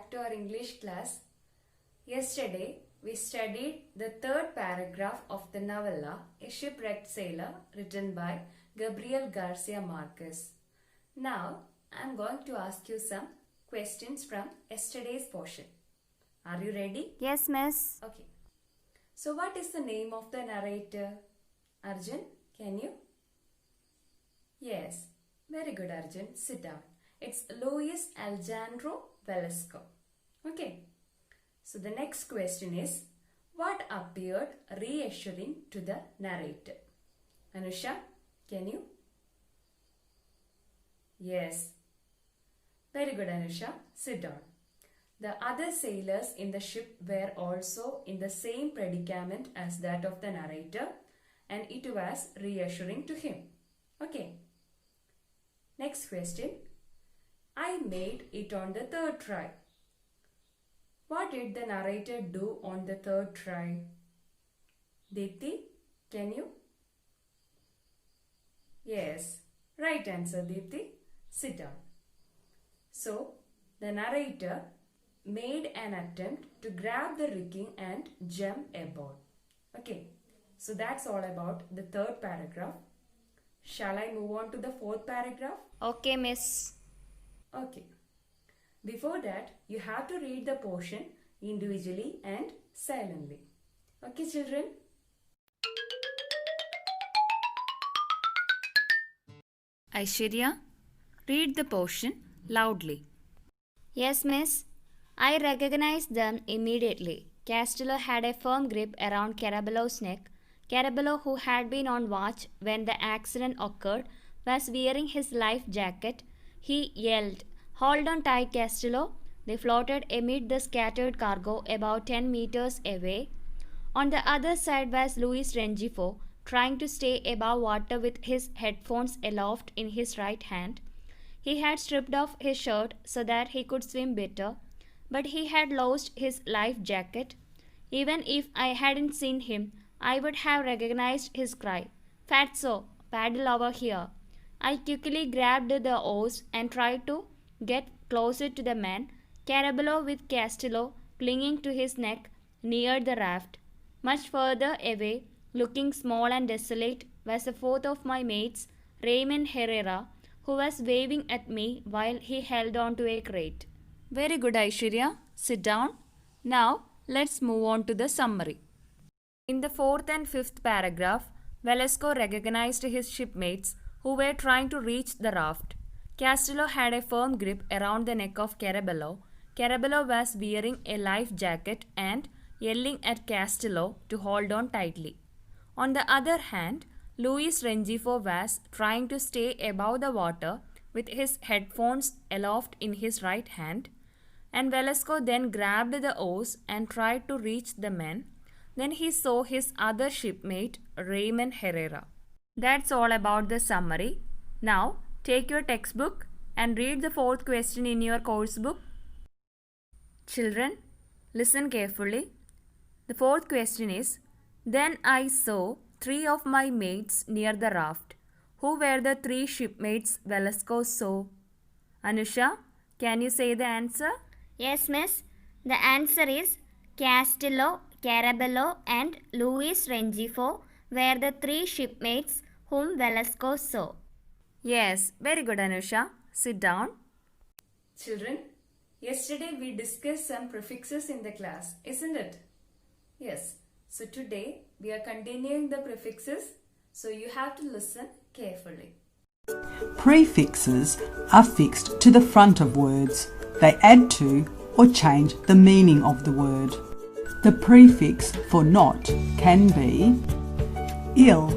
back to our English class. Yesterday, we studied the third paragraph of the novella A Shipwrecked Sailor written by Gabriel Garcia Marquez. Now, I am going to ask you some questions from yesterday's portion. Are you ready? Yes, miss. Okay. So, what is the name of the narrator? Arjun, can you? Yes. Very good, Arjun. Sit down. It's Luis Alejandro Velasco. Okay. So the next question is, what appeared reassuring to the narrator? Anusha, can you? Yes. Very good, Anusha. Sit down. The other sailors in the ship were also in the same predicament as that of the narrator, and it was reassuring to him. Okay. Next question. I made it on the third try. What did the narrator do on the third try? Diti, can you? Yes. Right answer, Diti. Sit down. So, the narrator made an attempt to grab the rigging and jump aboard. Okay. So, that's all about the third paragraph. Shall I move on to the fourth paragraph? Okay, miss. Okay. Before that, you have to read the portion individually and silently. Okay, children? Aishwarya, read the portion loudly. Yes, miss. I recognized them immediately. Castello had a firm grip around Caraballo's neck. Caraballo, who had been on watch when the accident occurred, was wearing his life jacket. He yelled, "Hold on tight, Castello." They floated amid the scattered cargo about 10 meters away. On the other side was Luis Rengifo, trying to stay above water with his headphones aloft in his right hand. He had stripped off his shirt so that he could swim better, but he had lost his life jacket. Even if I hadn't seen him, I would have recognized his cry, "Fatso, paddle over here." I quickly grabbed the oars and tried to get closer to the man. Caraballo, with Castello clinging to his neck, neared the raft. Much further away, looking small and desolate, was the fourth of my mates, Raymond Herrera, who was waving at me while he held on to a crate. Very good, Aishwarya. Sit down. Now, let's move on to the summary. In the fourth and fifth paragraph, Velasco recognized his shipmates who were trying to reach the raft. Castello had a firm grip around the neck of Caraballo. Caraballo was wearing a life jacket and yelling at Castello to hold on tightly. On the other hand, Luis Rengifo was trying to stay above the water with his headphones aloft in his right hand, and Velasco then grabbed the oars and tried to reach the men. Then he saw his other shipmate, Raymond Herrera. That's all about the summary. Now, take your textbook and read the fourth question in your course book. Children, listen carefully. The fourth question is, then I saw 3 of my mates near the raft. Who were the 3 shipmates Velasco saw? Anusha, can you say the answer? Yes, miss. The answer is Castello, Caraballo, and Luis Rengifo were the 3 shipmates whom Velasco saw. Yes, very good, Anusha. Sit down. Children, yesterday we discussed some prefixes in the class, isn't it? Yes. So today we are continuing the prefixes, so you have to listen carefully. Prefixes are fixed to the front of words. They add to or change the meaning of the word. The prefix for not can be ill,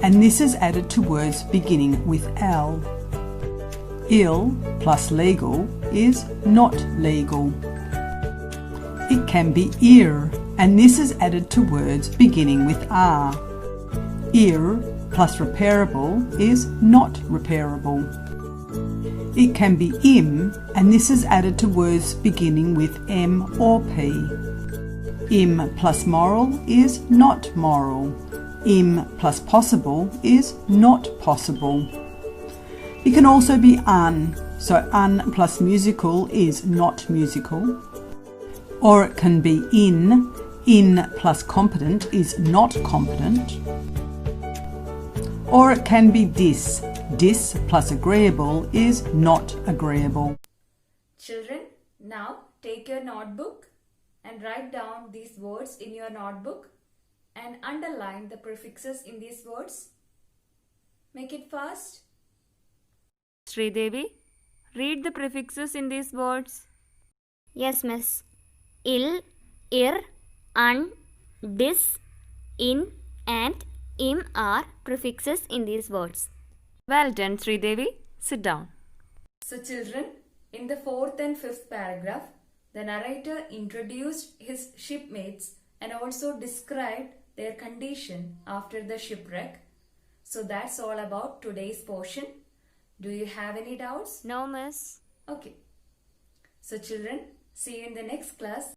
and this is added to words beginning with L. Ill plus legal is not legal. It can be ear, and this is added to words beginning with R. Ear plus repairable is not repairable. It can be im, and this is added to words beginning with M or P. Im plus moral is not moral. Im plus possible is not possible. It can also be un, so un plus musical is not musical. or it can be in. In plus competent is not competent. Or it can be dis. Dis plus agreeable is not agreeable. Children, now take your notebook and write down these words in your notebook and underline the prefixes in these words. Make it fast. Sridevi, read the prefixes in these words. Yes, miss. Il, ir, un, dis, in, and im are prefixes in these words. Well done, Sridevi. Sit down. So children, in the 4th and 5th paragraph, the narrator introduced his shipmates and also described their condition after the shipwreck. So that's all about today's portion. Do you have any doubts? No, miss. Okay. So children, see you in the next class.